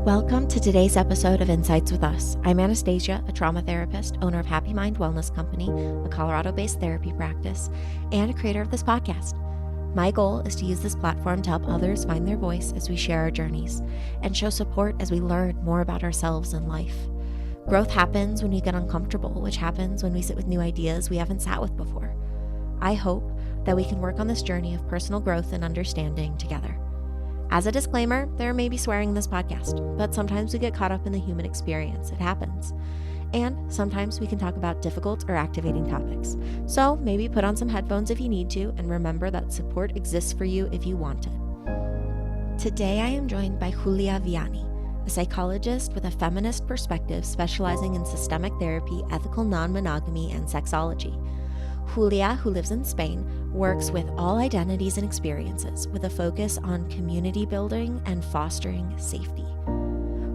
Welcome to today's episode of Insights with Us. I'm Anastasia, a trauma therapist, owner of Happy Mind Wellness Company, a Colorado-based therapy practice, and a creator of this podcast. My goal is to use this platform to help others find their voice as we share our journeys and show support as we learn more about ourselves and life. Growth happens when we get uncomfortable, which happens when we sit with new ideas we haven't sat with before. I hope that we can work on this journey of personal growth and understanding together. As a disclaimer, there may be swearing in this podcast, but sometimes we get caught up in the human experience. It happens. And sometimes we can talk about difficult or activating topics. So maybe put on some headphones if you need to, and remember that support exists for you if you want it. Today I am joined by Julia Viani, a psychologist with a feminist perspective specializing in systemic therapy, ethical non-monogamy, and sexology. Julia, who lives in Spain, works with all identities and experiences with a focus on community building and fostering safety.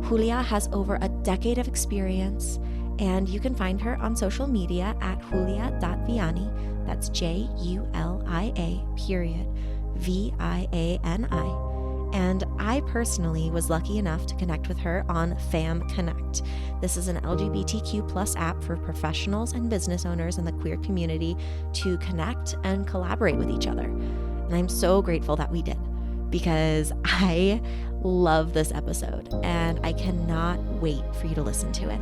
Julia has over a decade of experience, and you can find her on social media at julia.viani. That's Julia_Viani. And I personally was lucky enough to connect with her on Fam Connect. This is an LGBTQ plus app for professionals and business owners in the queer community to connect and collaborate with each other. And I'm so grateful that we did, because I love this episode and I cannot wait for you to listen to it.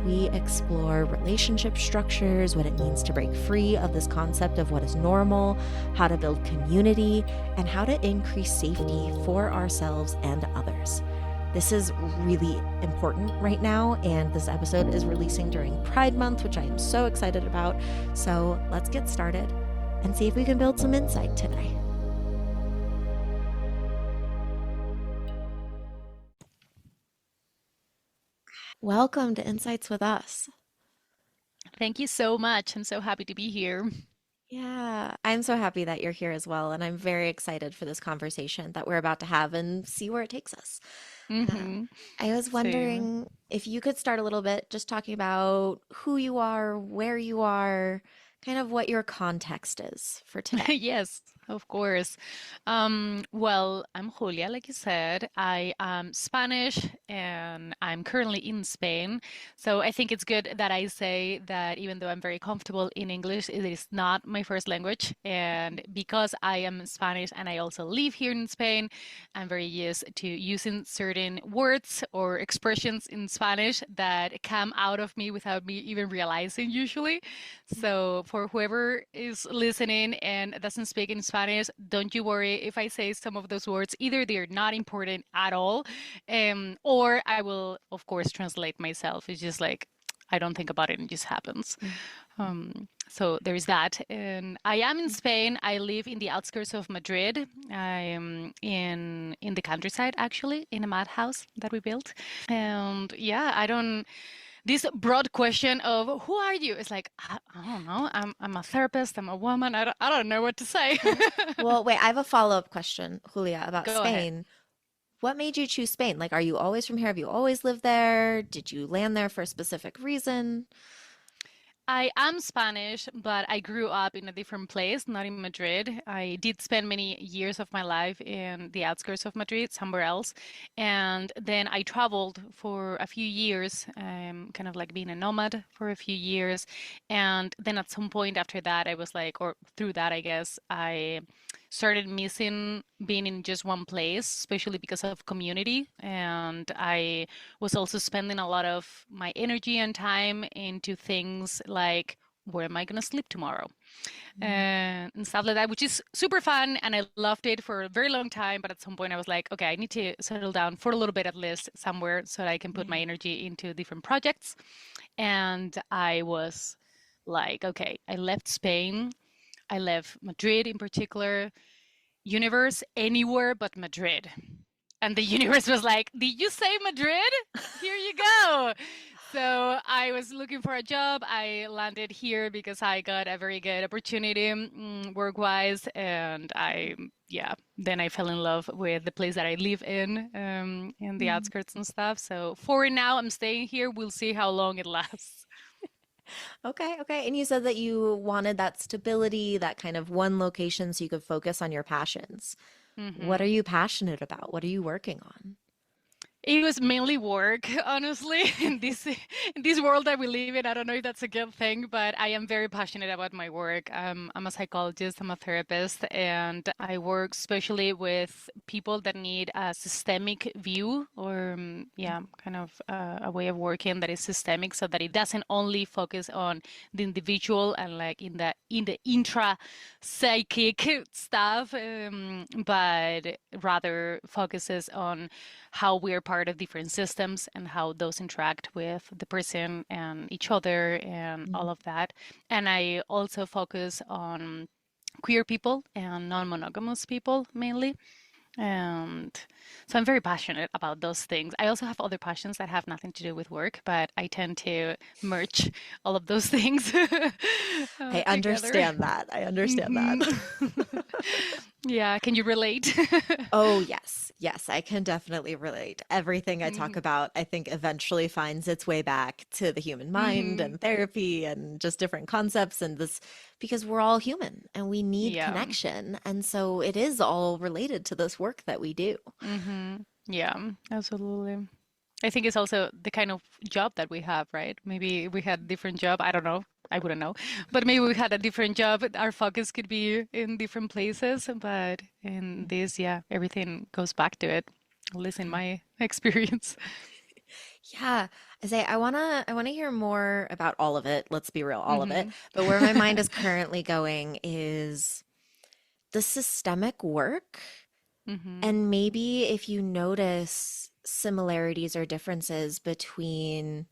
We explore relationship structures, what it means to break free of this concept of what is normal, how to build community, and how to increase safety for ourselves and others. This is really important right now, and this episode is releasing during Pride Month, which I am so excited about. So let's get started and see if we can build some insight today. Welcome to Insights with Us. Thank you so much. I'm so happy to be here. Yeah, I'm so happy that you're here as well, and I'm very excited for this conversation that we're about to have and see where it takes us. Uh, Mm-hmm. I was Same. wondering if you could start a little bit just talking about who you are, where you are, kind of what your context is for today. Yes, of course. Well, I'm Julia, like you said. I am Spanish and I'm currently in Spain. So I think it's good that I say that even though I'm very comfortable in English, it is not my first language. And because I am Spanish and I also live here in Spain, I'm very used to using certain words or expressions in Spanish that come out of me without me even realizing usually. So for whoever is listening and doesn't speak in Spanish, don't you worry if I say some of those words. Either they're not important at all, or I will, of course, translate myself. It's just like I don't think about it, and it just happens. So there's that. And I am in Spain. I live in the outskirts of Madrid. I am in the countryside, actually, in a madhouse that we built. And yeah, I don't this broad question of who are you? It's like I don't know. I'm a therapist. I'm a woman. I don't know what to say. Mhm. Well, wait, I have a follow-up question, Julia, about Go ahead. Spain. What made you choose Spain? Like, are you always from here? Have you always lived there? Did you land there for a specific reason? I am Spanish, but I grew up in a different place, not in Madrid. I did spend many years of my life in the outskirts of Madrid, somewhere else. And then I traveled for a few years, kind of like being a nomad for a few years. And then at some point after that, I was like, or through that, I guess, I started missing being in just one place, especially because of community. And I was also spending a lot of my energy and time into things like where am I going to sleep tomorrow and stuff like that, which is super fun. And I loved it for a very long time. But at some point, I was like, okay, I need to settle down for a little bit at least somewhere so that I can put Yeah. my energy into different projects. And I was like, okay, I left Spain. I left Madrid in particular. Universe, anywhere but Madrid. And the universe was like, did you say Madrid? Here you go. So I was looking for a job. I landed here because I got a very good opportunity work-wise. And yeah, then I fell in love with the place that I live in the Mhm. outskirts and stuff. So for now, I'm staying here. We'll see how long it lasts. Okay, okay. And you said that you wanted that stability, that kind of one location so you could focus on your passions. What are hmm you passionate about? What are you working on? It was mainly work, honestly, in this world that we live in. I don't know if that's a good thing, but I am very passionate about my work. I'm a psychologist, I'm a therapist, and I work especially with people that need a systemic view or, yeah, kind of a way of working that is systemic, so that it doesn't only focus on the individual and like in the intra psychic stuff, but rather focuses on how we're part of different systems and how those interact with the person and each other and all of that. And I also focus on queer people and non-monogamous people mainly. And so I'm very passionate about those things. I also have other passions that have nothing to do with work, but I tend to merge all of those things I together. understand that. I understand that. Mhm. Yeah, can you relate? Oh, yes. Yes, I can definitely relate. Everything I talk Mhm. about, I think eventually finds its way back to the human mind Mhm. and therapy and just different concepts and this because we're all human and we need Yeah. connection. And so it is all related to this work that we do. Yeah, absolutely. I think it's also the kind of job that we have, right? Maybe we had a different job. I don't know. I wouldn't know. But maybe we had a different job. Our focus could be in different places. But in this, yeah, everything goes back to it, at least in my experience. Yeah, I wanna hear more about all of it. Let's be real, all of it. Hmm. But where my mind is currently going is the systemic work. Hmm. And maybe if you notice similarities or differences between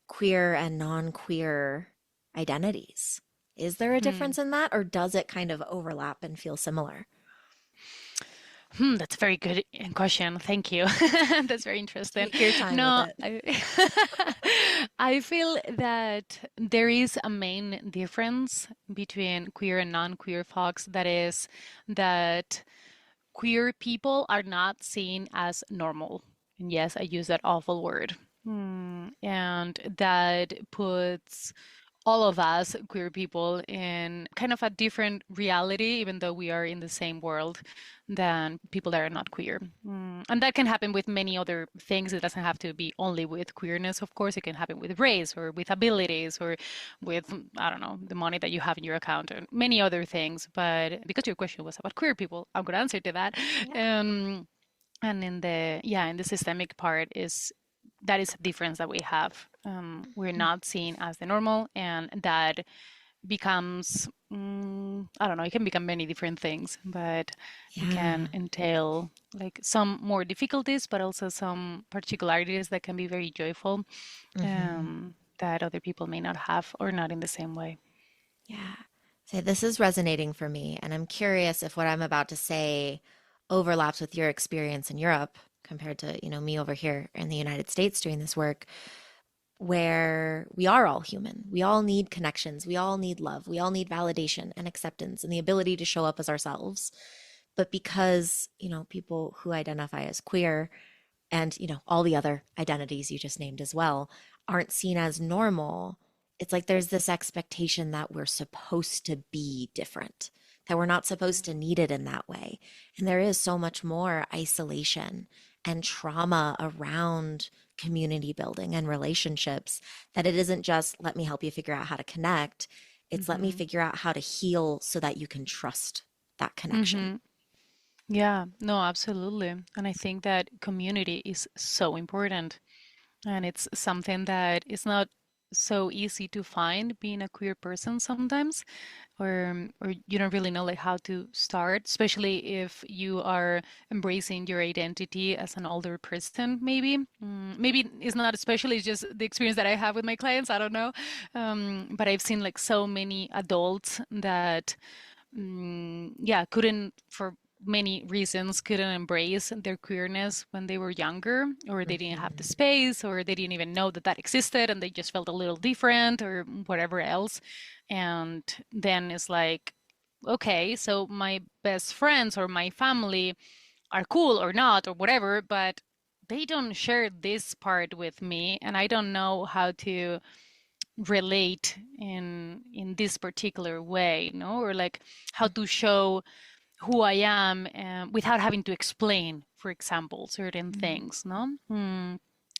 queer and non-queer identities. Is there a Hmm. difference in that, or does it kind of overlap and feel similar? That's a very good question. Thank you. That's very interesting. Take your time with No, it. I feel that there is a main difference between queer and non-queer folks. That is that queer people are not seen as normal. And yes, I use that awful word. And that puts all of us queer people in kind of a different reality, even though we are in the same world than people that are not queer. And that can happen with many other things. It doesn't have to be only with queerness, of course. It can happen with race or with abilities or with, I don't know, the money that you have in your account and many other things. But because your question was about queer people, I'm going to answer to that. Yeah. Um, and in the systemic part is that is a difference that we have. We're not seen as the normal, and that becomes, I don't know, it can become many different things, but it can Yeah. entail like some more difficulties, but also some particularities that can be very joyful, Hmm. that other people may not have or not in the same way. Yeah. Say, this is resonating for me, and I'm curious if what I'm about to say overlaps with your experience in Europe compared to, me over here in the United States doing this work, where we are all human. We all need connections. We all need love. We all need validation and acceptance and the ability to show up as ourselves. But because, people who identify as queer and, all the other identities you just named as well aren't seen as normal, it's like there's this expectation that we're supposed to be different, that we're not supposed to need it in that way. And there is so much more isolation and trauma around community building and relationships that it isn't just let me help you figure out how to connect. It's let me Hmm. figure out how to heal so that you can trust that connection. Hmm. Yeah, no, absolutely. And I think that community is so important. And it's something that is not so easy to find being a queer person sometimes, or you don't really know like how to start, especially if you are embracing your identity as an older person, maybe. Maybe it's not especially, it's just the experience that I have with my clients, I don't know. But I've seen like so many adults that yeah, couldn't, for many reasons, couldn't embrace their queerness when they were younger, or they didn't have the Mhm. space, or they didn't even know that that existed, and they just felt a little different, or whatever else. And then it's like, okay, so my best friends or my family are cool or not, or whatever, but they don't share this part with me, and I don't know how to relate in this particular way, no, or like how to show who I am, without having to explain for example, certain Mhm. things, no?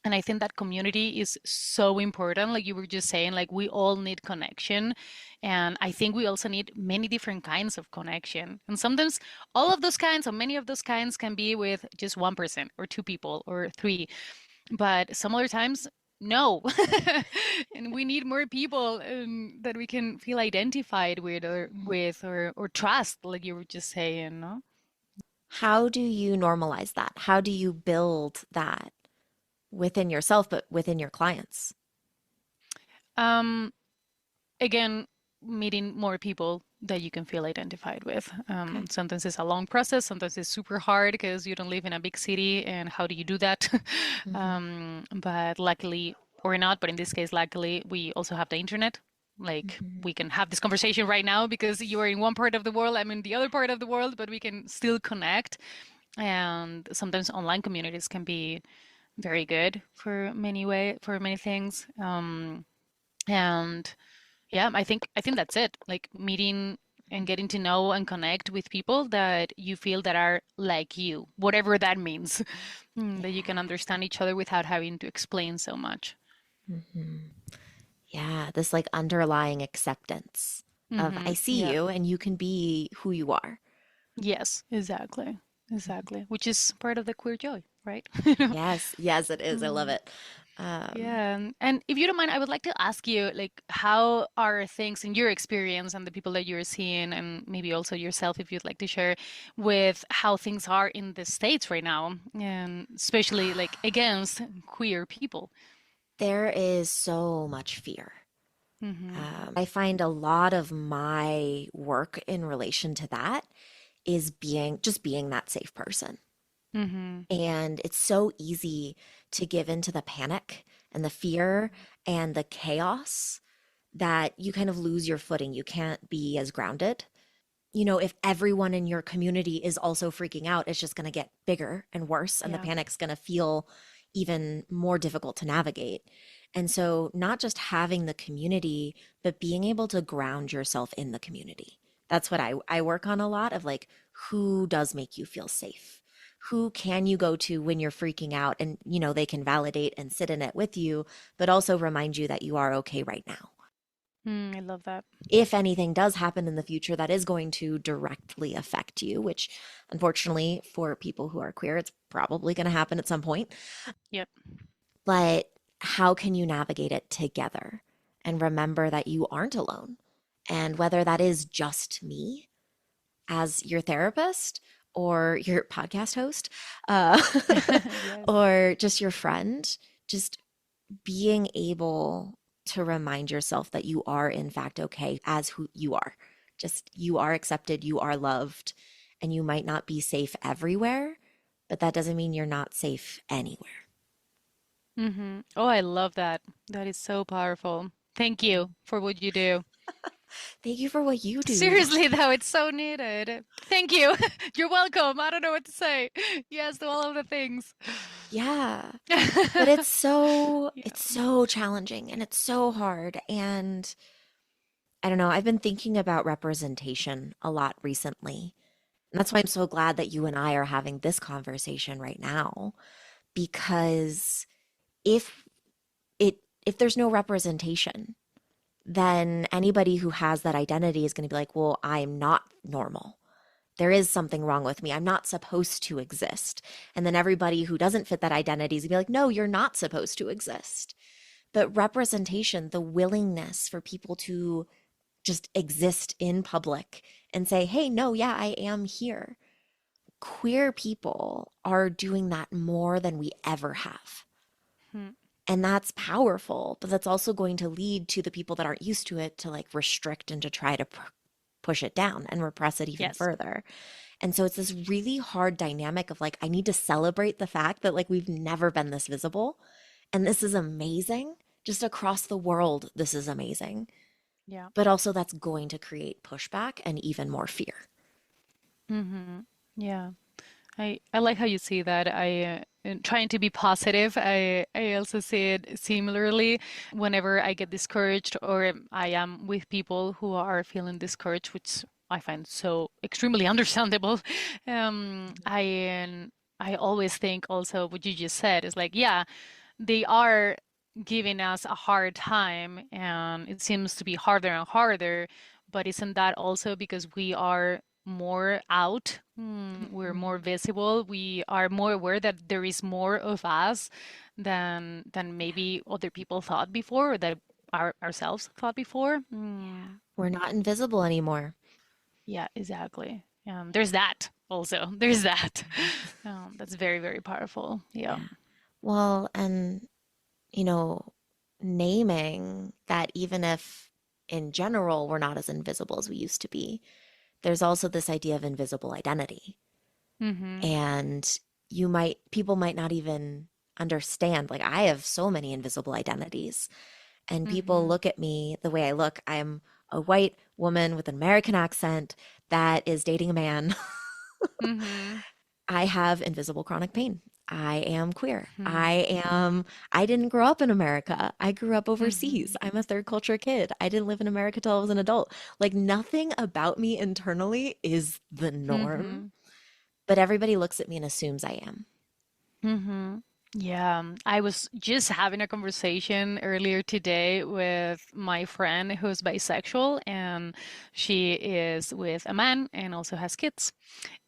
And I think that community is so important. Like you were just saying, like we all need connection. And I think we also need many different kinds of connection. And sometimes all of those kinds or many of those kinds can be with just one person or two people or three. But some other times, no. And we need more people that we can feel identified with or trust, like you were just saying, no? How do you normalize that? How do you build that within yourself, but within your clients? Um, Again, meeting more people that you can feel identified with. Okay. Sometimes it's a long process, sometimes it's super hard because you don't live in a big city, and how do you do that? Hmm. But luckily, or not, but in this case, luckily, we also have the internet. Like Hmm. we can have this conversation right now because you are in one part of the world, I'm in the other part of the world, but we can still connect. And sometimes online communities can be very good for for many things. And yeah, I think that's it. Like meeting and getting to know and connect with people that you feel that are like you, whatever that means. That you can Yeah. understand each other without having to explain so much. Hmm. Yeah, this like underlying acceptance of I see Yeah. you and you can be who you are. Yes, exactly. Exactly. Which is part of the queer joy, right? Yes, yes, it is. I love Mm. it. Um, Yeah, and if you don't mind, I would like to ask you, like, how are things in your experience and the people that you're seeing, and maybe also yourself, if you'd like to share, with how things are in the States right now, and especially like against queer people. there is so much fear. Mm-hmm. I find a lot of my work in relation to that is being that safe person. Mm-hmm. And it's so easy to give into the panic and the fear and the chaos that you kind of lose your footing. You can't be as grounded. If everyone in your community is also freaking out, it's just going to get bigger and worse, and the Yeah. panic's going to feel even more difficult to navigate. And so, not just having the community, but being able to ground yourself in the community. That's what I work on a lot of like, who does make you feel safe? Who can you go to when you're freaking out and, they can validate and sit in it with you, but also remind you that you are okay right now I love that. if anything does happen in the future that is going to directly affect you, which unfortunately for people who are queer, it's probably going to happen at some point. Yep. But how can you navigate it together and remember that you aren't alone? And whether that is just me as your therapist or your podcast host, uh, Yes. or just your friend, just being able to remind yourself that you are in fact okay as who you are. Just you are accepted, you are loved, and you might not be safe everywhere, but that doesn't mean you're not safe anywhere. Oh, I love that. That is so powerful. Thank you for what you do. Thank you for what you do. Seriously, though, it's so needed. Thank you. You're welcome. I don't know what to say. Yes to all of the things. Yeah. But it's so Yeah. it's so challenging and it's so hard and I don't know, I've been thinking about representation a lot recently. And that's why I'm so glad that you and I are having this conversation right now because if if there's no representation, then anybody who has that identity is going to be like, well, I'm not normal. There is something wrong with me. I'm not supposed to exist. And then everybody who doesn't fit that identity is going to be like, no, you're not supposed to exist. But representation, the willingness for people to just exist in public and say, hey, no, yeah, I am here. Queer people are doing that more than we ever have. Hmm. And that's powerful, but that's also going to lead to the people that aren't used to it to like restrict and to try to push it down and repress it even Yes. further. And so it's this really hard dynamic of like, I need to celebrate the fact that like we've never been this visible. And this is amazing. Just across the world, this is amazing. Yeah. But also, that's going to create pushback and even more fear. Yeah. I like how you see that. In trying to be positive. I also see it similarly. Whenever I get discouraged or I am with people who are feeling discouraged, which I find so extremely understandable, I I always think also what you just said is like, yeah, they are giving us a hard time and it seems to be harder and harder, but isn't that also because we are more out? We're more Mhm. visible. We are more aware that there is more of us than maybe other people thought before or that ourselves thought before. We're not invisible anymore. Yeah, exactly. There's that also. There's that. That's very, very powerful. Yeah. Yeah. Well, and you know, naming that even if in general we're not as invisible as we used to be, there's also this idea of invisible identity. Mm-hmm. And people might not even understand. Like, I have so many invisible identities, and people Mm-hmm. look at me the way I look. I'm a white woman with an American accent that is dating a man. Mm-hmm. I have invisible chronic pain. I am queer. Mm-hmm. I didn't grow up in America. I grew up Mm-hmm. overseas. I'm a third culture kid. I didn't live in America till I was an adult. Like, nothing about me internally is the norm, Mm-hmm. but everybody looks at me and assumes I am. Mm-hmm. Yeah, I was just having a conversation earlier today with my friend who's bisexual, and she is with a man and also has kids.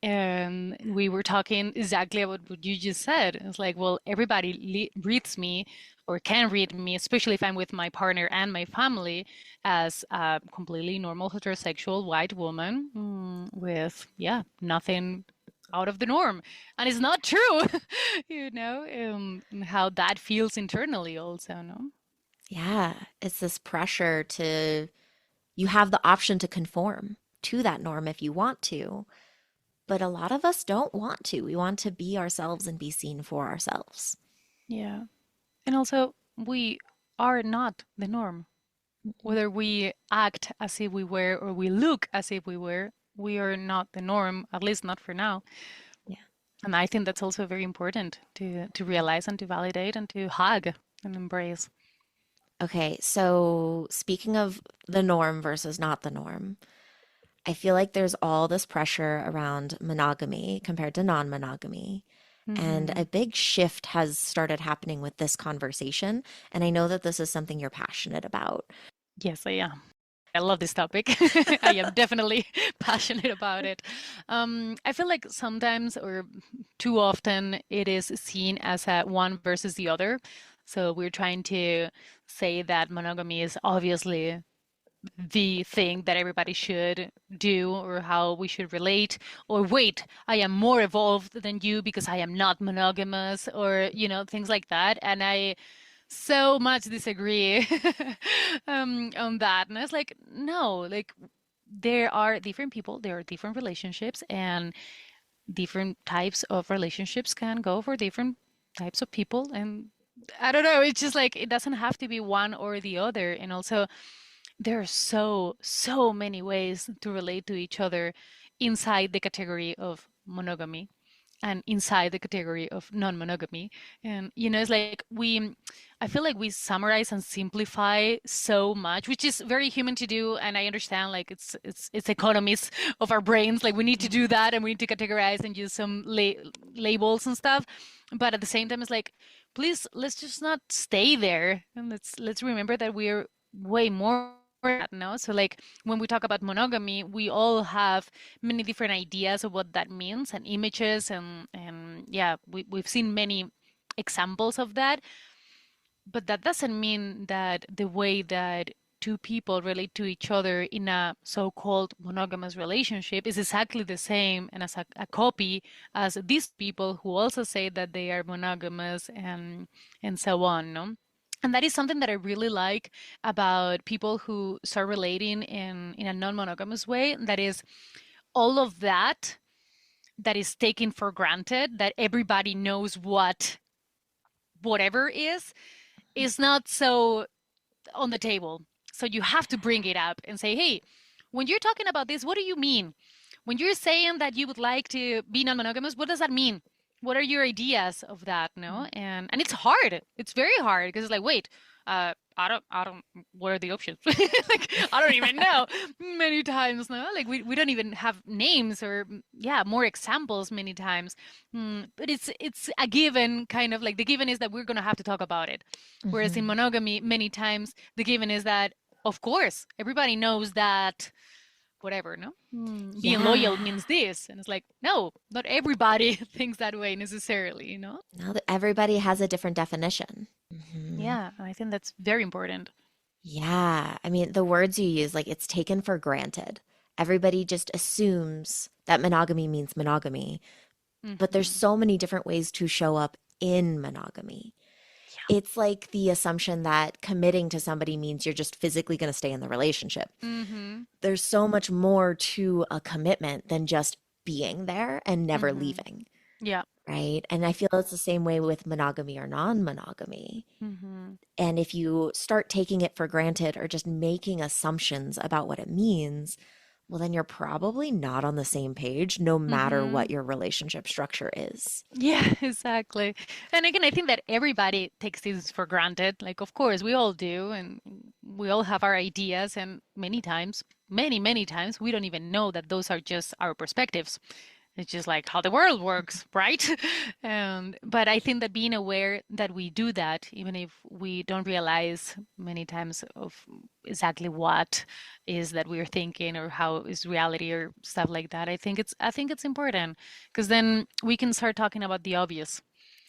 And we were talking exactly about what you just said. It's like, well, everybody reads me or can read me, especially if I'm with my partner and my family, as a completely normal heterosexual white woman with, yeah, nothing out of the norm. And it's not true, and how that feels internally also, no? Yeah, it's this pressure you have the option to conform to that norm if you want to, but a lot of us don't want to. We want to be ourselves and be seen for ourselves. Yeah. And also, we are not the norm. Mhm. Whether we act as if we were or we look as if we are not the norm, at least not for now. Yeah. And I think that's also very important to realize and to validate and to hug and embrace. Okay, so speaking of the norm versus not the norm, I feel like there's all this pressure around monogamy compared to non-monogamy. And Hmm. a big shift has started happening with this conversation. And I know that this is something you're passionate about. Yes, I am. I love this topic. I am definitely passionate about it. I feel like sometimes or too often it is seen as a one versus the other. So we're trying to say that monogamy is obviously the thing that everybody should do or how we should relate, or wait, I am more evolved than you because I am not monogamous, or things like that. And I so much disagree on that. And it's like, no, like there are different people, there are different relationships, and different types of relationships can go for different types of people. And I don't know, it's just like it doesn't have to be one or the other. And also, there are so many ways to relate to each other inside the category of monogamy and inside the category of non-monogamy. And it's like I feel like we summarize and simplify so much, which is very human to do. And I understand, like, it's economies of our brains, like we need to do that and we need to categorize and use some labels and stuff. But at the same time, it's like, please, let's just not stay there, and let's remember that we're way more than that, no? So like when we talk about monogamy, we all have many different ideas of what that means and images, and yeah, we've seen many examples of that. But that doesn't mean that the way that two people relate to each other in a so-called monogamous relationship is exactly the same and as a copy as these people who also say that they are monogamous, and so on, no? And that is something that I really like about people who start relating in a non-monogamous way. That is, all of that is taken for granted, that everybody knows what whatever is not so on the table. So you have to bring it up and say, hey, when you're talking about this, what do you mean? When you're saying that you would like to be non-monogamous, what does that mean? what are your ideas of that, no? And it's hard. It's very hard because it's like, wait, I don't, what are the options? Like, I don't even know many times, no? Like, we don't even have names or, yeah, more examples many times. But it's a given, kind of like the given is that we're gonna have to talk about it. Whereas in Hmm. monogamy, many times the given is that, of course, everybody knows that whatever, no? Being loyal Yeah. means this. And it's like, no, not everybody thinks that way necessarily, you know? Now that everybody has a different definition. Hmm. Yeah, and I think that's very important. Yeah. I mean, the words you use, like it's taken for granted. Everybody just assumes that monogamy means monogamy, but there's Hmm. so many different ways to show up in monogamy. It's like the assumption that committing to somebody means you're just physically going to stay in the relationship. Hmm. There's so much more to a commitment than just being there and never Hmm. leaving, Yeah. right? And I feel it's the same way with monogamy or non monogamy. Hmm. And if you start taking it for granted or just making assumptions about what it means, well, then you're probably not on the same page, no matter Hmm. what your relationship structure is. Yeah, exactly. And again, I think that everybody takes this for granted. Like, of course, we all do, and we all have our ideas, and many times, many times, we don't even know that those are just our perspectives. It's just like how the world works, right? And but I think that being aware that we do that, even if we don't realize many times of exactly what is that we're thinking or how is reality or stuff like that, I think it's important because then we can start talking about the obvious.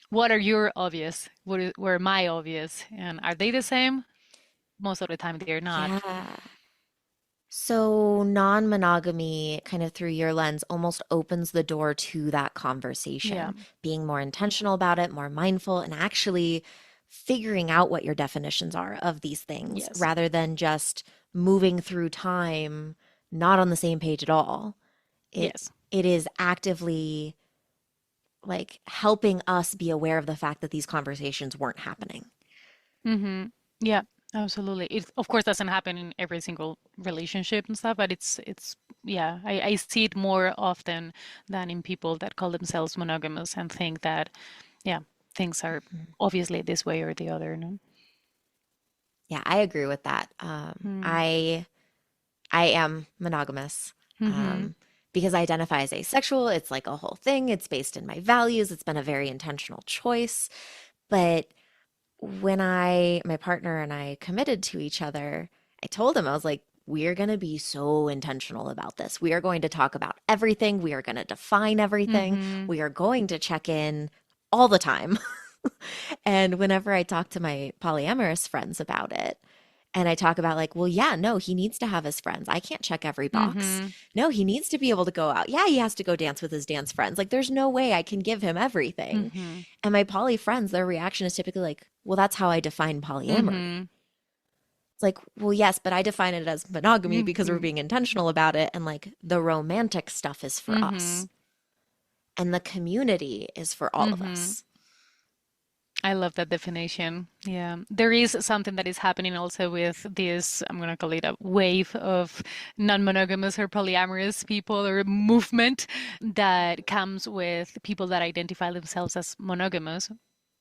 What are your obvious? What are my obvious? And are they the same? Most of the time they're not. Yeah. So, non monogamy, kind of through your lens, almost opens the door to that Yeah. conversation, being more intentional about it, more mindful, and actually figuring out what your definitions are of these things Yes. rather than just moving through time not on the same page at all. It Yes. it is actively like helping us be aware of the fact that these conversations weren't happening. Mm-hmm. Yeah, absolutely. It of course doesn't happen in every single relationship and stuff, but it's yeah, I see it more often than in people that call themselves monogamous and think that yeah, things are Mhm. obviously this way or the other, no? Yeah, I agree with that. Mm. I am monogamous Mm-hmm. um, because I identify as asexual. It's like a whole thing. It's based in my values. It's been a very intentional choice. But when my partner and I committed to each other, I told him, I was like, we are going to be so intentional about this. We are going to talk about everything. We are going to define everything. Mm-hmm. We are going to check in all the time. And whenever I talk to my polyamorous friends about it, and I talk about like, well, yeah, no, he needs to have his friends. I can't check every box. Mm-hmm. No, he needs to be able to go out. Yeah, he has to go dance with his dance friends. Like, there's no way I can give him everything. Mm-hmm. And my poly friends, their reaction is typically like, well, that's how I define polyamory. Mm-hmm. It's like, well, yes, but I define it as monogamy because we're Mm-hmm. being intentional about it. And like the romantic stuff is for Mm-hmm. us, and the community is for all of Mm-hmm. us. I love that definition. Yeah. There is something that is happening also with this, I'm going to call it a wave of non-monogamous or polyamorous people or movement that comes with people that identify themselves as monogamous,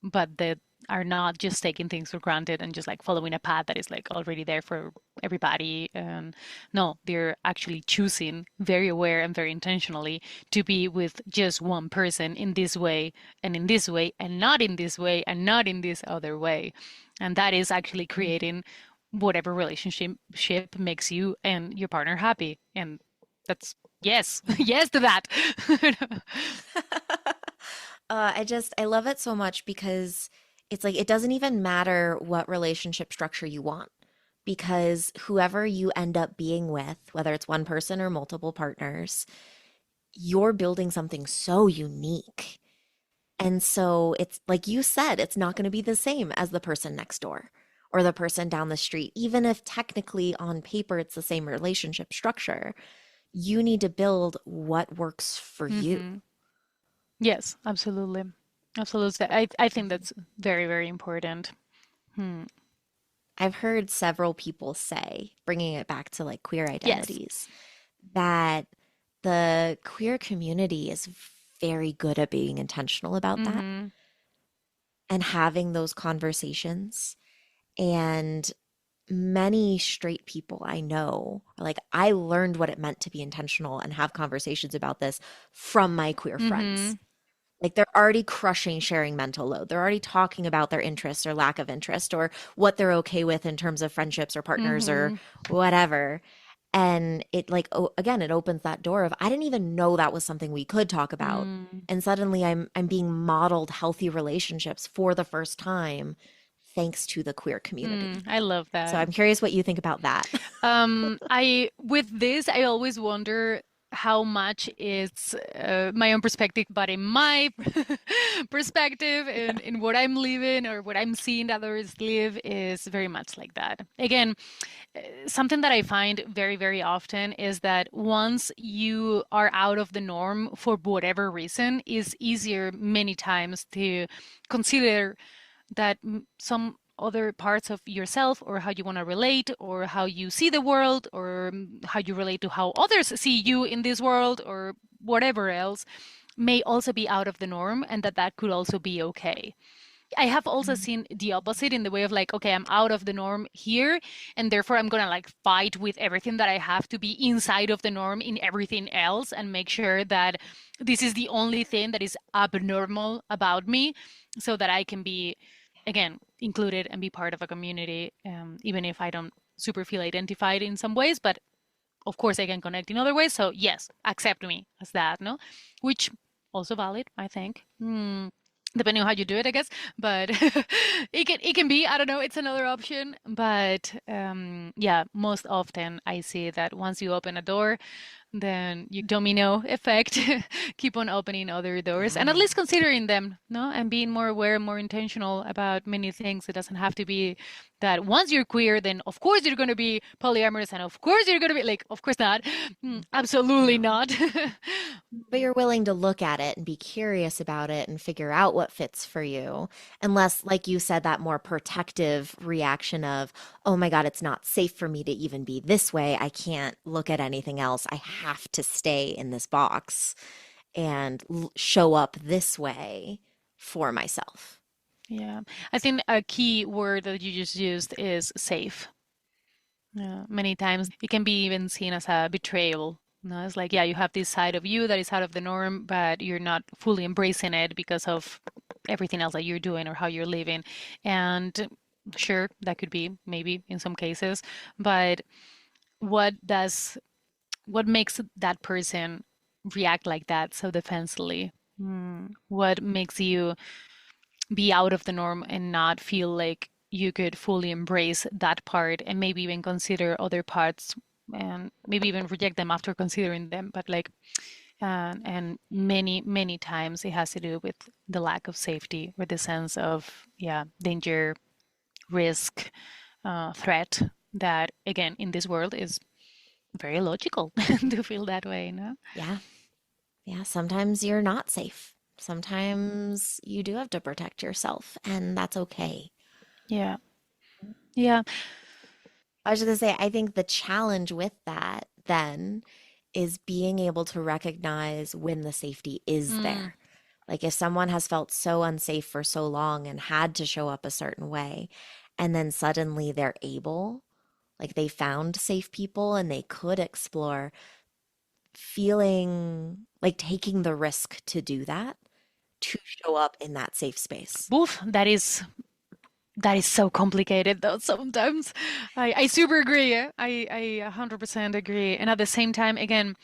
but that are not just taking things for granted and just like following a path that is like already there for everybody. And no, they're actually choosing very aware and very intentionally to be with just one person in this way and in this way and not in this way and not in this other way. And that is actually Mhm. creating whatever relationship makes you and your partner happy. And that's yes, Yeah. yes to that. I love it so much because it's like it doesn't even matter what relationship structure you want, because whoever you end up being with, whether it's one person or multiple partners, you're building something so unique. And so it's like you said, it's not going to be the same as the person next door or the person down the street, even if technically on paper it's the same relationship structure. You need to build what works for you. Hmm. Yes, absolutely. Absolutely. I think that's very, very important. Hmm. I've heard several people say, bringing it back to like queer Yes. identities, that the queer community is very good at being intentional about that Mm-hmm. and having those conversations. And many straight people I know, like I learned what it meant to be intentional and have conversations about this from my queer Mm-hmm. friends. Like they're already crushing sharing mental load. They're already talking about their interests or lack of interest or what they're okay with in terms of friendships or partners or Mm-hmm. whatever. And it like again, it opens that door of I didn't even know that was something we could talk about. Mm. And suddenly I'm being modeled healthy relationships for the first time thanks to the queer community. I love So that. I'm curious what you think about that. I with this, I always wonder how much it's my own perspective, but in my perspective, in what I'm living or what I'm seeing others live is very much like that. Again, something that I find very, very often is that once you are out of the norm for whatever reason, it's easier many times to consider that some other parts of yourself or how you want to relate or how you see the world or how you relate to how others see you in this world or whatever else may also be out of the norm and that that could also be okay. I have also seen the opposite in the way of like, okay, I'm out of the norm here, and therefore I'm gonna like fight with everything that I have to be inside of the norm in everything else and make sure that this is the only thing that is abnormal about me so that I can be, again, included and be part of a community, even if I don't super feel identified in some ways, but of course I can connect in other ways. So yes, accept me as that, no? Which also valid, I think. Depending on how you do it, I guess. But it can be, I don't know, it's another option. But yeah, most often I see that once you open a door, then you domino effect keep on opening other doors and at Yeah. least considering them, no, and being more aware, more intentional about many things. It doesn't have to be that once you're queer then of course you're going to be polyamorous and of course you're going to be like, of course not. Absolutely No. not. But you're willing to look at it and be curious about it and figure out what fits for you. Unless, like you said, that more protective reaction of, oh my God, it's not safe for me to even be this way. I can't look at anything else. I have to stay in this box and show up this way for myself. Yeah, I think a key word that you just used is safe. Yeah, many times it can be even seen as a betrayal. No, it's like, yeah, you have this side of you that is out of the norm, but you're not fully embracing it because of everything else that you're doing or how you're living. And sure, that could be maybe in some cases, but what does what makes that person react like that so defensively? What makes you be out of the norm and not feel like you could fully embrace that part and maybe even consider other parts and maybe even reject them after considering them, but like and many times it has to do with the lack of safety or the sense of, yeah, danger, risk, threat, that again in this world is very logical to feel that way, no? Yeah. Yeah. Sometimes you're not safe. Sometimes you do have to protect yourself, and that's okay. Yeah, yeah. I was just gonna say, I think the challenge with that then is being able to recognize when the safety is Mm, there. Like if someone has felt so unsafe for so long and had to show up a certain way, and then suddenly they're able, like they found safe people and they could explore, feeling like taking the risk to do that, to show up in that safe space. Oof, that is so complicated though sometimes. I super agree. Yeah? I 100% agree. And at the same time, again,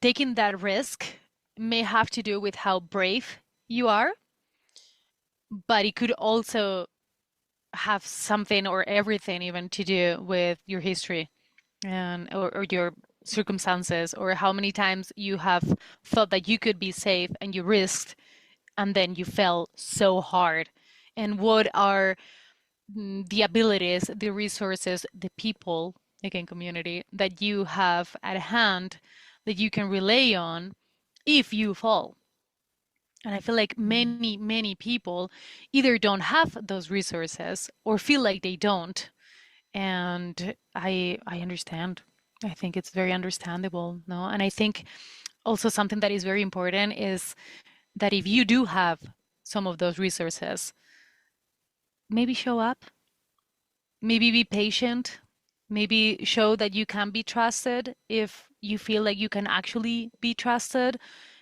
taking that risk may have to do with how brave you are, but it could also have something or everything even to do with your history and or your circumstances or how many times you have thought that you could be safe and you risked and then you fell so hard. And what are the abilities, the resources, the people, again, community, that you have at hand that you can rely on if you fall. And I feel like Mhm. many people either don't have those resources or feel like they don't. And I understand. I think it's very understandable, no? And I think also something that is very important is that if you do have some of those resources, maybe show up, maybe be patient, maybe show that you can be trusted if you feel like you can actually be trusted.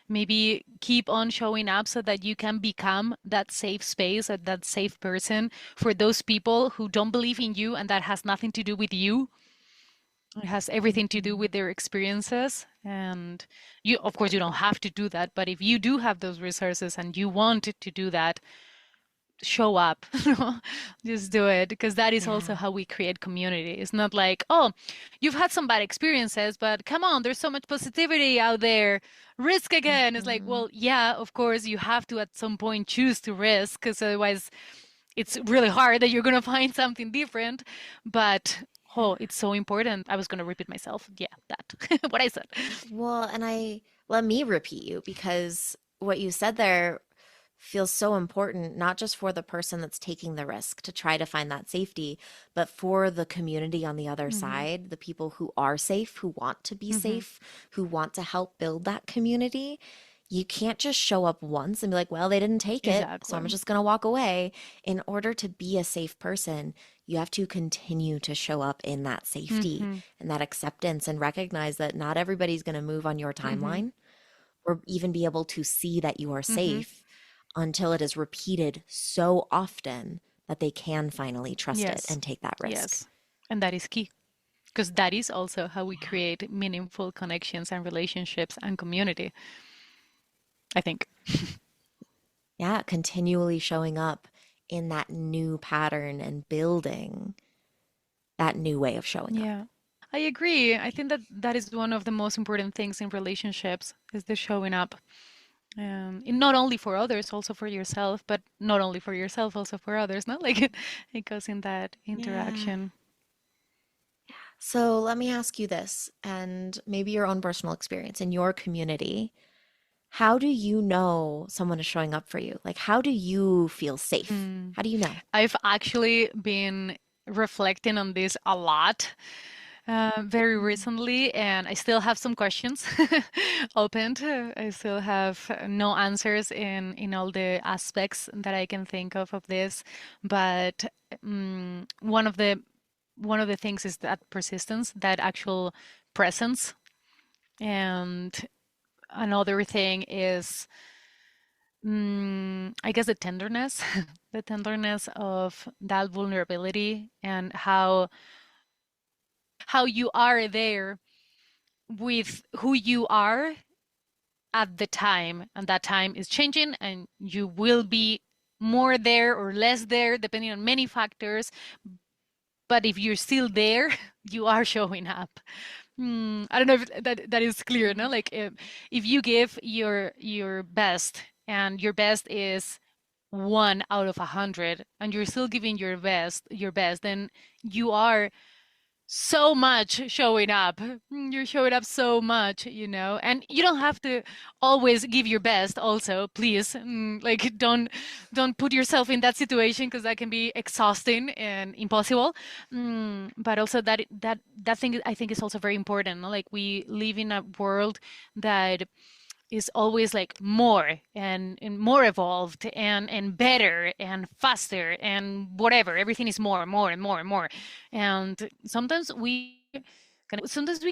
Maybe keep on showing up so that you can become that safe space or that safe person for those people who don't believe in you, and that has nothing to do with you. It has everything to do Mhm. with their experiences. And you, of course, you don't have to do that, but if you do have those resources and you want to do that, show up. Just do it, because that is also Yeah. how we create community. It's not like, oh, you've had some bad experiences, but come on, there's so much positivity out there. Risk again. It's like, Mhm. well, yeah, of course you have to at some point choose to risk, because otherwise it's really hard that you're going to find something different. But oh, it's so important. I was going to repeat myself. Yeah, that what I said. Well, and I let me repeat you because what you said there feels so important, not just for the person that's taking the risk to try to find that safety, but for the community on the other Hmm. side, the people who are safe, who want to be Hmm. safe, who want to help build that community. You can't just show up once and be like, well, they didn't take it, so I'm Exactly. just going to walk away. In order to be a safe person, you have to continue to show up in that safety Hmm. and that acceptance and recognize that not everybody's going to move on your Hmm. timeline or even be able to see that you are Hmm. safe until it is repeated so often that they can finally trust it Yes. and take that risk. Yes. And that is key, because that is also how we Yeah. create meaningful connections and relationships and community, I think. Yeah, continually showing up in that new pattern and building that new way of showing up. Yeah. I agree. I think that that is one of the most important things in relationships is the showing up. Not only for others, also for yourself, but not only for yourself, also for others, not like it goes in that Yeah. interaction. So let me ask you this, and maybe your own personal experience in your community. How do you know someone is showing up for you? Like, how do you feel safe? Mm. How do you know? I've actually been reflecting on this a lot very Mm. recently, and I still have some questions opened. I still have no answers in all the aspects that I can think of this. But one of the things is that persistence, that actual presence, and another thing is, I guess, the tenderness, the tenderness of that vulnerability, and how you are there with who you are at the time, and that time is changing, and you will be more there or less there depending on many factors. But if you're still there, you are showing up. I don't know if that is clear, no? Like if you give your best, and your best is 1 out of 100, and you're still giving your best, then you are so much showing up. You're showing up so much, and you don't have to always give your best also, please. Like, don't put yourself in that situation, because that can be exhausting and impossible. But also that thing, I think, is also very important, no? Like, we live in a world that is always like more and more evolved and better and faster and whatever. Everything is more and more and more and more. And sometimes we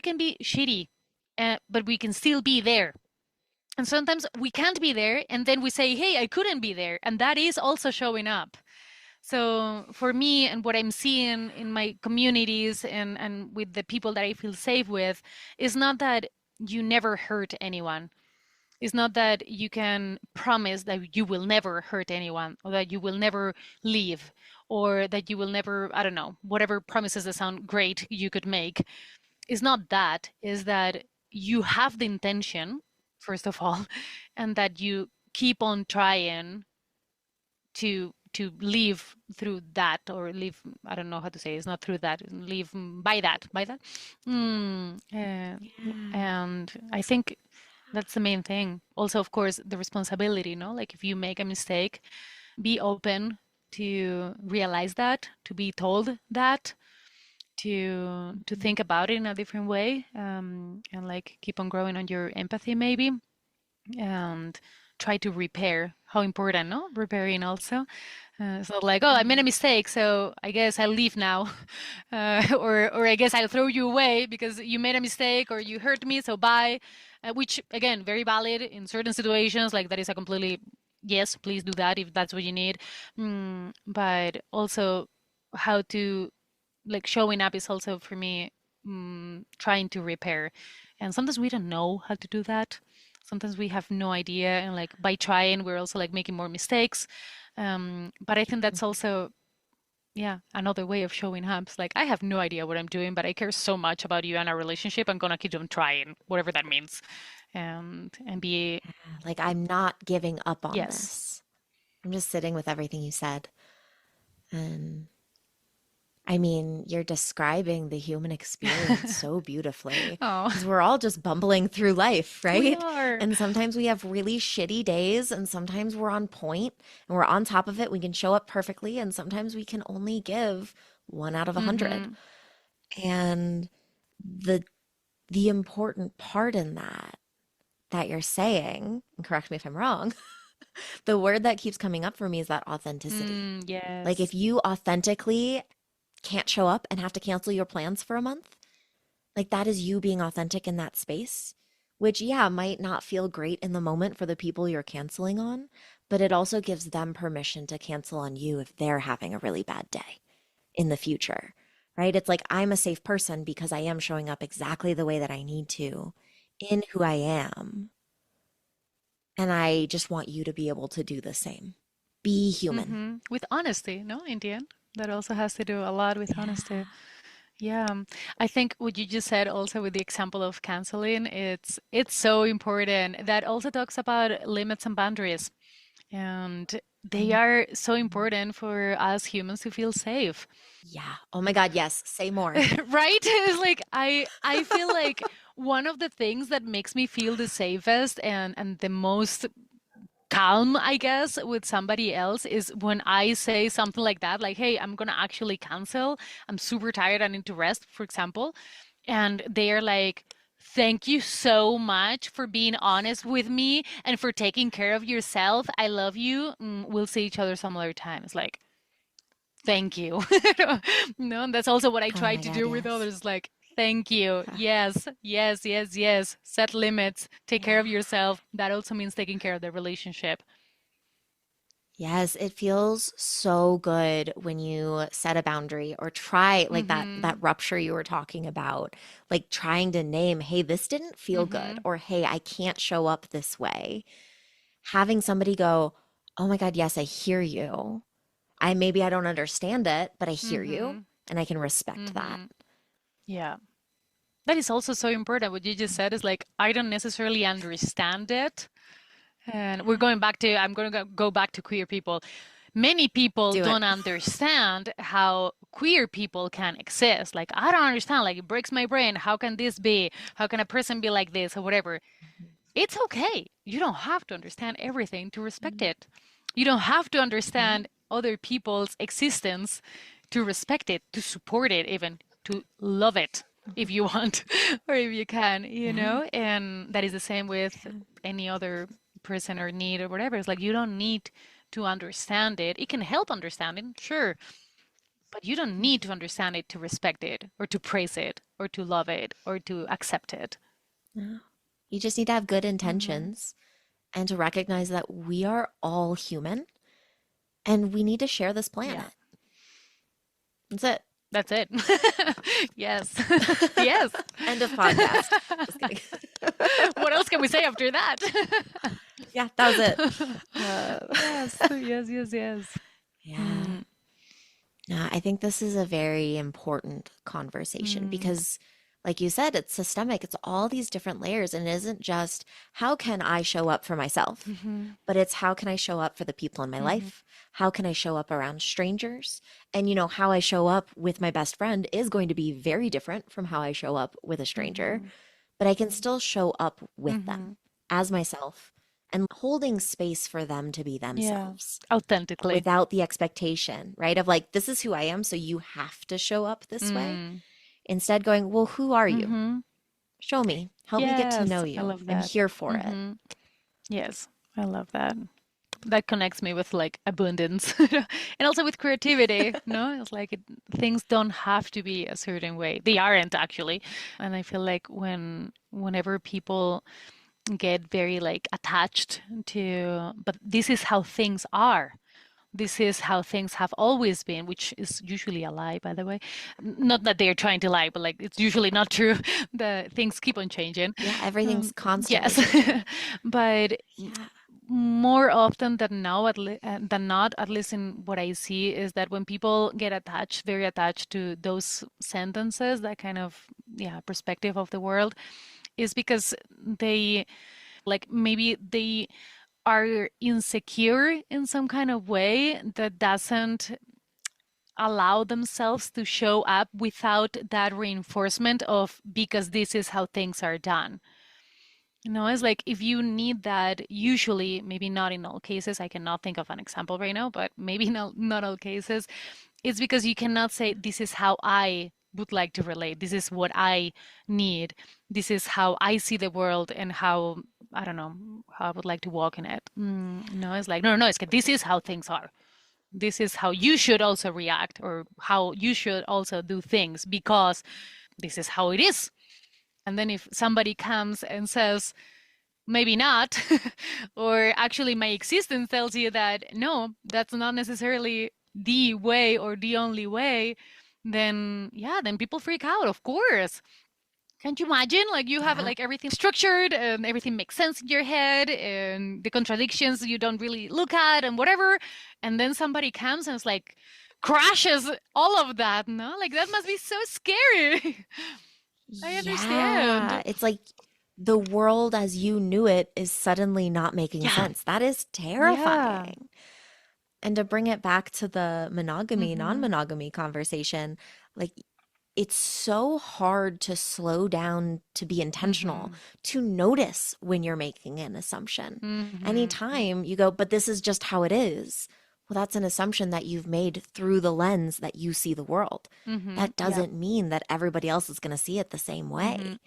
can be shitty, but we can still be there. And sometimes we can't be there, and then we say, hey, I couldn't be there. And that is also showing up. So for me, and what I'm seeing in my communities, and with the people that I feel safe with, is not that you never hurt anyone. It's not that you can promise that you will never hurt anyone, or that you will never leave, or that you will never, I don't know, whatever promises that sound great you could make. It's not that. Is that you have the intention, first of all, and that you keep on trying to live through that, or live, I don't know how to say, it's not through that, live by that. Yeah. And I think that's the main thing. Also, of course, the responsibility, no? Like, if you make a mistake, be open to realize that, to be told that, to think about it in a different way, and like keep on growing on your empathy maybe, and try to repair. How important, no? Repairing also. It's not like, oh, I made a mistake, so I guess I'll leave now, or I guess I'll throw you away because you made a mistake or you hurt me, so bye. Which again, very valid in certain situations. Like that is a completely yes, please do that if that's what you need. But also, how to like showing up is also for me trying to repair, and sometimes we don't know how to do that. Sometimes we have no idea, and like by trying, we're also like making more mistakes. But I think that's also, yeah, another way of showing up. It's like I have no idea what I'm doing, but I care so much about you and our relationship. I'm gonna keep on trying, whatever that means, and be Like, I'm not giving up on yes. this. I'm just sitting with everything you said. And I mean, you're describing the human experience so beautifully Oh, because we're all just bumbling through life, we right? are. And sometimes we have really shitty days, and sometimes we're on point and we're on top of it. We can show up perfectly, and sometimes we can only give 1 out of 100. Mm-hmm. And the the important part in that you're saying, and correct me if I'm wrong, the word that keeps coming up for me is that authenticity. Like Yes. if you authentically can't show up and have to cancel your plans for a month, like that is you being authentic in that space, which, yeah, might not feel great in the moment for the people you're canceling on, but it also gives them permission to cancel on you if they're having a really bad day in the future, right? It's like I'm a safe person because I am showing up exactly the way that I need to in who I am. And I just want you to be able to do the same. Be human. With honesty, no, in the end, that also has to do a lot with honesty. Yeah. Yeah, I think what you just said also with the example of canceling, it's so important. That also talks about limits and boundaries, and they Mhm. are so important for us humans to feel safe. Yeah. Oh my God. Yes. Say more. Right? It's like I feel like one of the things that makes me feel the safest and the most calm, I guess, with somebody else is when I say something like that, like, hey, I'm gonna actually cancel. I'm super tired. I need to rest, for example. And they're like, thank you so much for being honest with me and for taking care of yourself. I love you. We'll see each other some other time. It's like, thank you. No, and that's also what I Oh try my to God. do with Yes. others. Like, thank you. Yeah. Yes, yes, yes, yes. Set limits. Take care of Yeah. yourself. That also means taking care of the relationship. Yes, it feels so good when you set a boundary or try like that Mm-hmm. rupture you were talking about, like trying to name, hey, this didn't feel good, Mm-hmm. or hey, I can't show up this way. Having somebody go, oh my God, yes, I hear you. I don't understand it, but I hear you Mm-hmm. and I can respect that. Mm-hmm. Yeah. That is also so important. What you just said is like, I don't necessarily understand it. And we're going back to, I'm going to go back to queer people. Many people Do it. don't understand how queer people can exist. Like, I don't understand. Like, it breaks my brain. How can this be? How can a person be like this or whatever? It's okay. You don't have to understand everything to respect Mhm. it. You don't have to Mhm. understand other people's existence to respect it, to support it, even to love it if you want or if you can, Yeah. And that is the same with Yeah. any other person or need or whatever. It's like you don't need to understand it. It can help understanding, sure, but you don't need to understand it to respect it or to praise it or to love it or to accept it. No. You just need to have good Hmm. intentions and to recognize that we are all human and we need to share this Yeah. planet. That's it. That's it. Yes. Yes. End of podcast. Just kidding. What else can we say after that? Yeah, that was it. Uh, Yes, yes, yes, yes. yeah. Mm, No, I think this is a very important conversation mm, because, like you said, it's systemic. It's all these different layers, and it isn't just how can I show up for myself, mhm, but it's how can I show up for the people in my mhm, life? How can I show up around strangers? And, how I show up with my best friend is going to be very different from how I show up with a stranger, mhm, but I can still show up with them mhm, as myself and holding space for them to be Yeah. themselves Authentically. without the expectation, right? Of like, this is who I am, so you have to show up this way. Mm. Instead, going, well, who are you? Mm-hmm. Show me. Help me get to know Yes, I you. love I'm that. here for it. Mm-hmm. Yes, I love that. That connects me with like abundance and also with creativity. No, it's like things don't have to be a certain way. They aren't actually. And I feel like whenever people get very like attached to, but this is how things are. This is how things have always been, which is usually a lie, by the way. Not that they're trying to lie, but like it's usually not true. The things keep on changing. Yeah, everything's constantly Yes, changing. but Yeah. more often than now, than not, at least in what I see, is that when people get attached, very attached to those sentences, that kind of yeah perspective of the world, is because they like maybe they are insecure in some kind of way that doesn't allow themselves to show up without that reinforcement of because this is how things are done. You know, it's like if you need that, usually, maybe not in all cases, I cannot think of an example right now, but maybe not all cases, it's because you cannot say, this is how I would like to relate. This is what I need. This is how I see the world and how, I don't know, how I would like to walk in it. No, it's like, no, no, it's like, this is how things are. This is how you should also react or how you should also do things because this is how it is. And then if somebody comes and says, maybe not, or actually my existence tells you that no, that's not necessarily the way or the only way, then yeah, then people freak out, of course. Can't you imagine? Like you have Yeah. like everything structured and everything makes sense in your head and the contradictions you don't really look at and whatever. And then somebody comes and it's like crashes all of that, no? Like that must be so scary. I Yeah. understand. It's like the world as you knew it is suddenly not making Yeah. sense. That is Yeah. terrifying. And to bring it back to the monogamy, Mm-hmm. non-monogamy conversation, like it's so hard to slow down, to be intentional, Mm-hmm. to notice when you're making an assumption. Mm-hmm. Anytime you go, but this is just how it is. Well, that's an assumption that you've made through the lens that you see the world. Mm-hmm. That Yeah. doesn't mean that everybody else is going to see it the same Mm-hmm. way.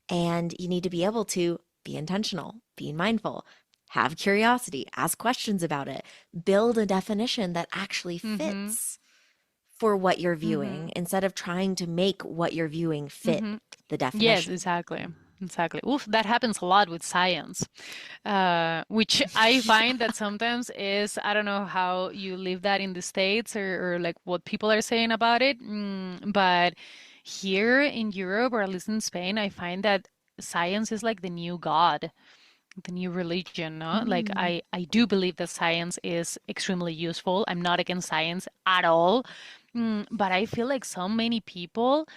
And you need to be able to be intentional, be mindful, have curiosity, ask questions about it, build a definition that actually Mm-hmm. fits for what you're Mm-hmm. viewing instead of trying to make what you're viewing fit Mm-hmm. the Yes, definition. exactly. Exactly. Oof, that happens a lot with science, which I find Yeah. that sometimes is, I don't know how you live that in the States or like what people are saying about it. But here in Europe, or at least in Spain, I find that science is like the new God, the new religion, no? Like Mm. I do believe that science is extremely useful. I'm not against science at all. But I feel like so many people,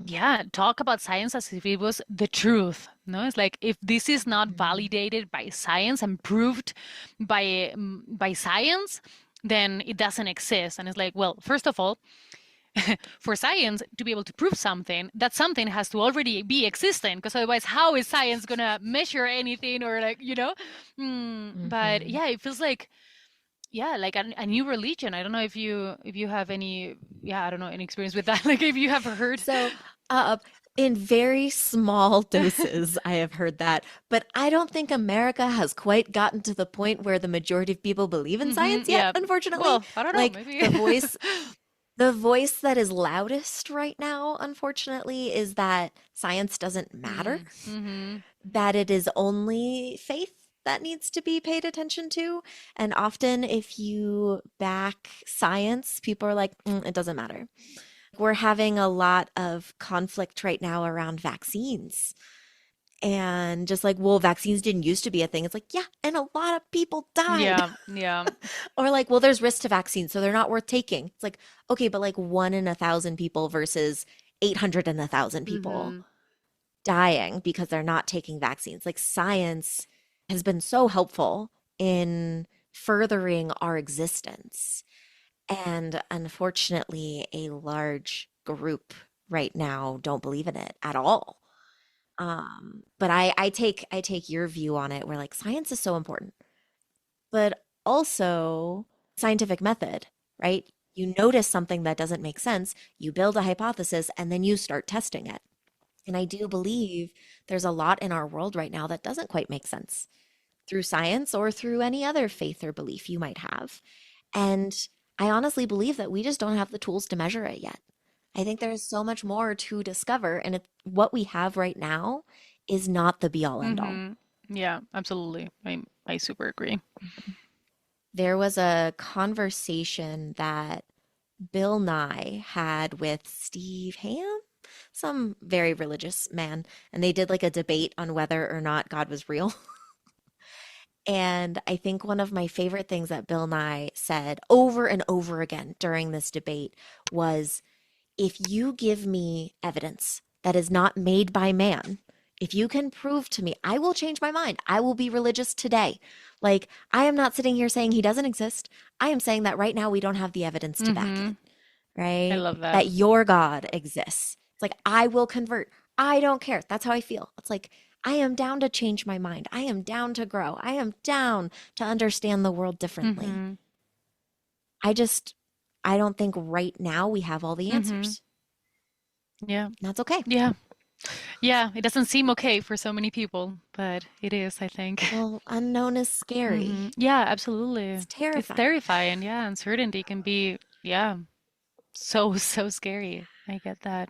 yeah, talk about science as if it was the truth. No, it's like if this is not Mm. validated by science and proved by science, then it doesn't exist. And it's like, well, first of all, for science to be able to prove something, that something has to already be existing, because otherwise, how is science gonna measure anything or like, you know? But Mhm. yeah, it feels like yeah, like a new religion. I don't know if you have any yeah, I don't know, any experience with that. Like if you have heard. So, uh, in very small doses, I have heard that, but I don't think America has quite gotten to the point where the majority of people believe in science yet, Yeah. unfortunately. Well, I don't know, Like maybe. the voice that is loudest right now, unfortunately, is that science doesn't matter, Mm-hmm. that it is only faith that needs to be paid attention to. And often, if you back science, people are like, it doesn't matter. We're having a lot of conflict right now around vaccines. And just like, well, vaccines didn't used to be a thing. It's like, yeah, and a lot of people died. Yeah, yeah. Or like, well, there's risk to vaccines, so they're not worth taking. It's like, okay, but like 1 in 1,000 people versus 800 in 1,000 people Mm-hmm. dying because they're not taking vaccines. Like science has been so helpful in furthering our existence. And unfortunately, a large group right now don't believe in it at all. But I take your view on it where like science is so important, but also scientific method, right? You notice something that doesn't make sense, you build a hypothesis, and then you start testing it. And I do believe there's a lot in our world right now that doesn't quite make sense through science or through any other faith or belief you might have. And I honestly believe that we just don't have the tools to measure it yet. I think there's so much more to discover, and what we have right now is not the be all end all. Mm-hmm. Yeah, absolutely. I super agree. There was a conversation that Bill Nye had with Steve Ham, some very religious man, and they did like a debate on whether or not God was real. And I think one of my favorite things that Bill Nye said over and over again during this debate was, if you give me evidence that is not made by man, if you can prove to me, I will change my mind. I will be religious today. Like, I am not sitting here saying he doesn't exist. I am saying that right now we don't have the evidence to back Mm-hmm. it, I right? love that. That your God exists. It's like, I will convert. I don't care. That's how I feel. It's like, I am down to change my mind. I am down to grow. I am down to understand the world differently. Mm-hmm. I just, I don't think right now we have all the Mm-hmm. answers. Yeah. And that's okay. Yeah. Yeah. It doesn't seem okay for so many people, but it is, I think. Well, unknown is Mm-hmm. scary. Yeah, absolutely. It's It's terrifying. terrifying. Yeah. Uncertainty can be, yeah, so, so scary. I get that.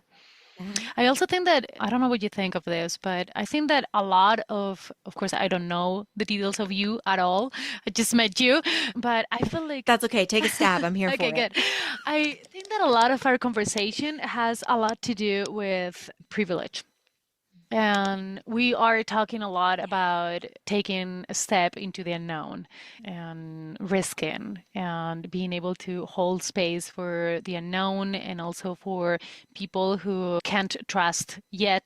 Yeah. I also think that, I don't know what you think of this, but I think that a lot of course, I don't know the details of you at all. I just met you, but I feel like, That's okay. Take a stab. I'm here okay, for it. good. I think that a lot of our conversation has a lot to do with privilege. And we are talking a lot about taking a step into the unknown and risking and being able to hold space for the unknown and also for people who can't trust you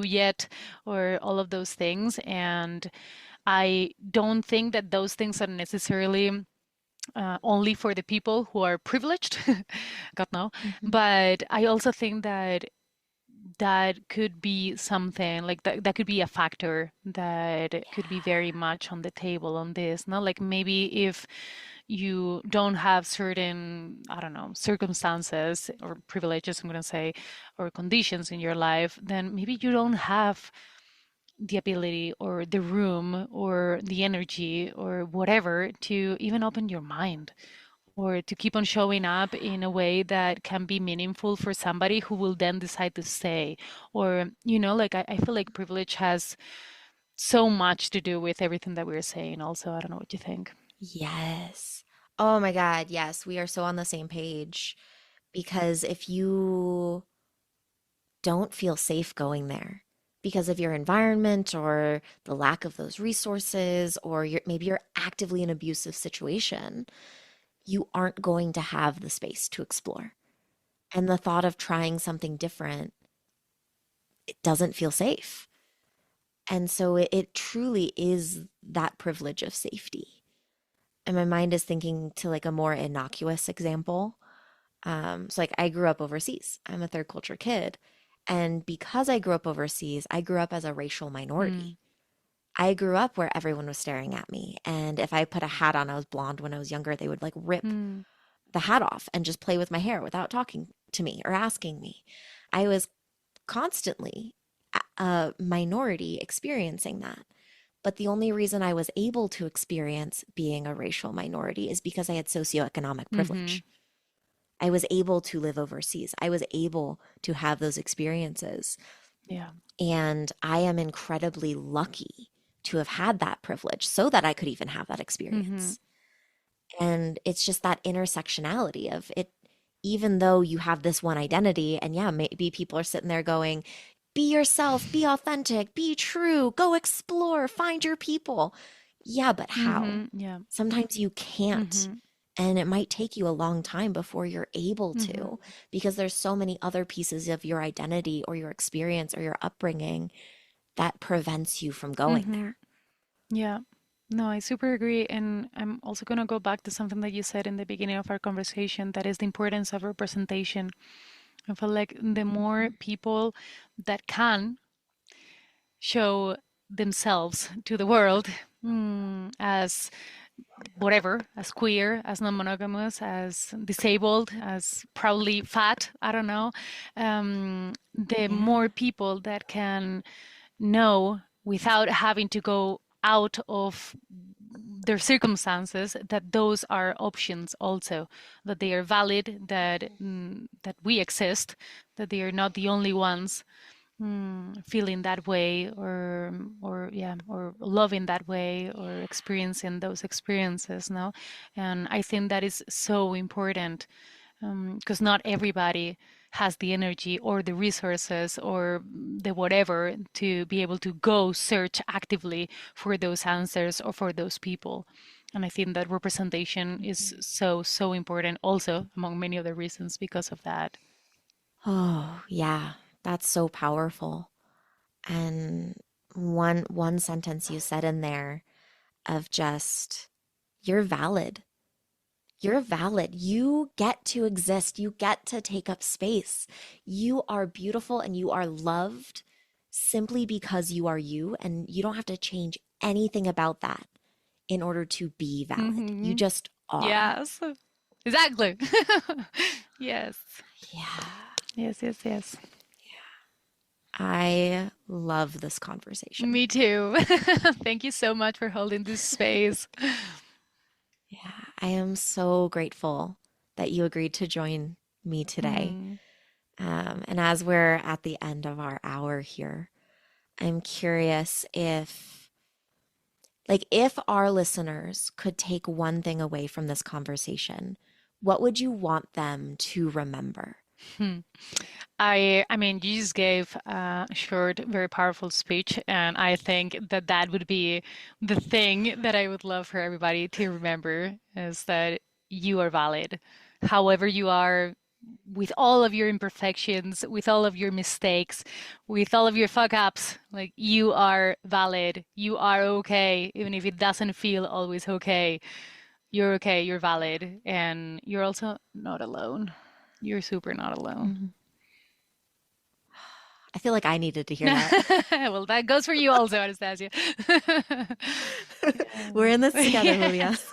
yet, or all of those things. And I don't think that those things are necessarily only for the people who are privileged. God no. Mhm. But I also think that that could be something like that could be a factor that could be very much on the table on this. Not like maybe if you don't have certain, I don't know, circumstances or privileges, I'm going to say, or conditions in your life, then maybe you don't have the ability or the room or the energy or whatever to even open your mind or to keep on showing up in a way that can be meaningful for somebody who will then decide to stay. Or, like I feel like privilege has so much to do with everything that we're saying. Also, I don't know what you think. Yes. Oh my God. Yes. We are so on the same page because if you don't feel safe going there because of your environment or the lack of those resources, or maybe you're actively in an abusive situation, you aren't going to have the space to explore. And the thought of trying something different, it doesn't feel safe. And so it truly is that privilege of safety. And my mind is thinking to like a more innocuous example. So like I grew up overseas. I'm a third culture kid. And because I grew up overseas, I grew up as a racial Mm, minority. I grew up where everyone was staring at me. And if I put a hat on, I was blonde when I was younger, they would like rip mm, the hat off and just play with my hair without talking to me or asking me. I was constantly a minority experiencing that. But the only reason I was able to experience being a racial minority is because I had socioeconomic mm-hmm. privilege. I was able to live overseas. I was able to have those experiences. Yeah. And I am incredibly lucky to have had that privilege so that I could even have that Mm-hmm. experience. And it's just that intersectionality of it, even though you have this one identity, and yeah, maybe people are sitting there going, be yourself, be authentic, be true, go explore, find your people. Yeah, but how? Mm-hmm. Yeah. Sometimes you can't. Mm-hmm. And it might take you a long time before you're able Mm-hmm. to, because there's so many other pieces of your identity or your experience or your upbringing that prevents you from going Mm-hmm. there. Yeah. No, I super agree. And I'm also going to go back to something that you said in the beginning of our conversation, that is the importance of representation. I feel like the more people that can show themselves to the world as whatever, as queer, as non-monogamous, as disabled, as proudly fat, I don't know, the more people that can know without having to go out of their circumstances that those are options also, that they are valid, that that we exist, that they are not the only ones feeling that way, or loving that way, or experiencing those experiences. No, and I think that is so important, because not everybody has the energy or the resources or the whatever to be able to go search actively for those answers or for those people. And I think that representation is so important also, among many other reasons, because of that. Oh, yeah, that's so powerful. And one sentence you said in there of just, you're valid. You're valid. You get to exist. You get to take up space. You are beautiful and you are loved simply because you are you, and you don't have to change anything about that in order to be valid. You just are. Yes, exactly. Yes. Yeah. Yes. I love this conversation. Me too. Thank you so much for holding this space. Yeah, I am so grateful that you agreed to join me today. And as we're at the end of our hour here, I'm curious if our listeners could take one thing away from this conversation, what would you want them to remember? I mean, you just gave a short, very powerful speech, and I think that that would be the thing that I would love for everybody to remember, is that you are valid, however you are, with all of your imperfections, with all of your mistakes, with all of your fuck ups. Like, you are valid, you are okay, even if it doesn't feel always okay. You're okay, you're valid, and you're also not alone. You're super not alone. I feel like I needed to hear that. Well, that goes for you also, Anastasia. We're in this together, Julia. Yes,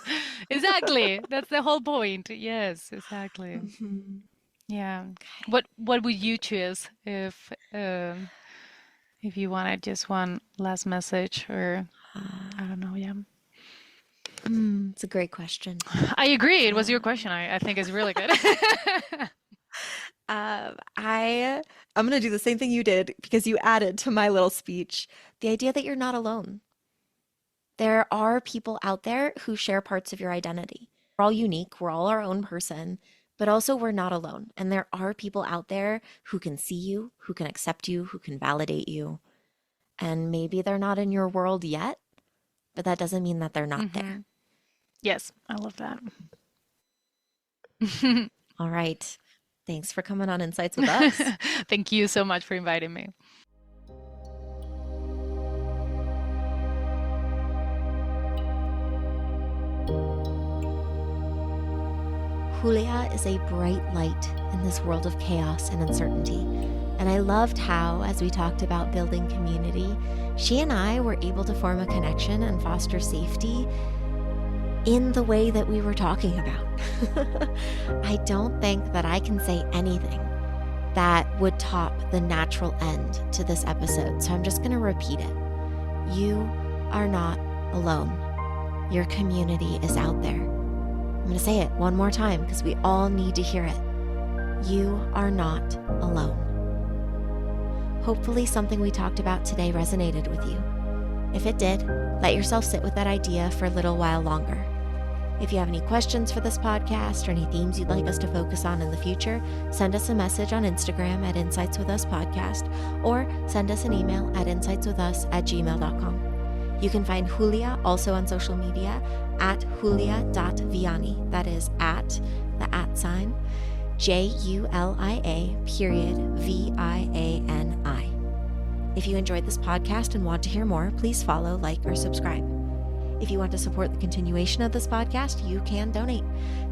exactly. That's the whole point. Yes, exactly. Yeah. What would you choose if you wanted just one last message, or I don't know, yeah. It's a great question. I agree. It was your question. I think it's really good. I'm going to do the same thing you did, because you added to my little speech the idea that you're not alone. There are people out there who share parts of your identity. We're all unique. We're all our own person, but also we're not alone. And there are people out there who can see you, who can accept you, who can validate you. And maybe they're not in your world yet, but that doesn't mean that they're not there. Yes, I love that. All right. Thanks for coming on Insights with us. Thank you so much for inviting me. Julia is a bright light in this world of chaos and uncertainty. And I loved how, as we talked about building community, she and I were able to form a connection and foster safety in the way that we were talking about. I don't think that I can say anything that would top the natural end to this episode, so I'm just going to repeat it. You are not alone. Your community is out there. I'm going to say it one more time because we all need to hear it. You are not alone. Hopefully something we talked about today resonated with you. If it did, let yourself sit with that idea for a little while longer. If you have any questions for this podcast or any themes you'd like us to focus on in the future, send us a message on Instagram at Insights With Us Podcast, or send us an email at insightswithus@gmail.com. You can find Julia also on social media at julia.viani. That is at the @ JULIA_VIANI. If you enjoyed this podcast and want to hear more, please follow, like, or subscribe. If you want to support the continuation of this podcast, you can donate.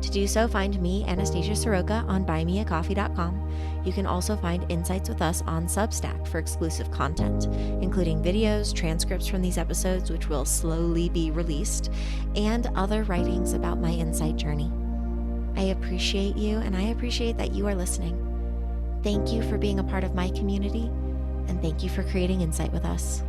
To do so, find me, Anastasia Soroka, on buymeacoffee.com. You can also find Insights with Us on Substack for exclusive content, including videos, transcripts from these episodes, which will slowly be released, and other writings about my insight journey. I appreciate you, and I appreciate that you are listening. Thank you for being a part of my community, and thank you for creating insight with us.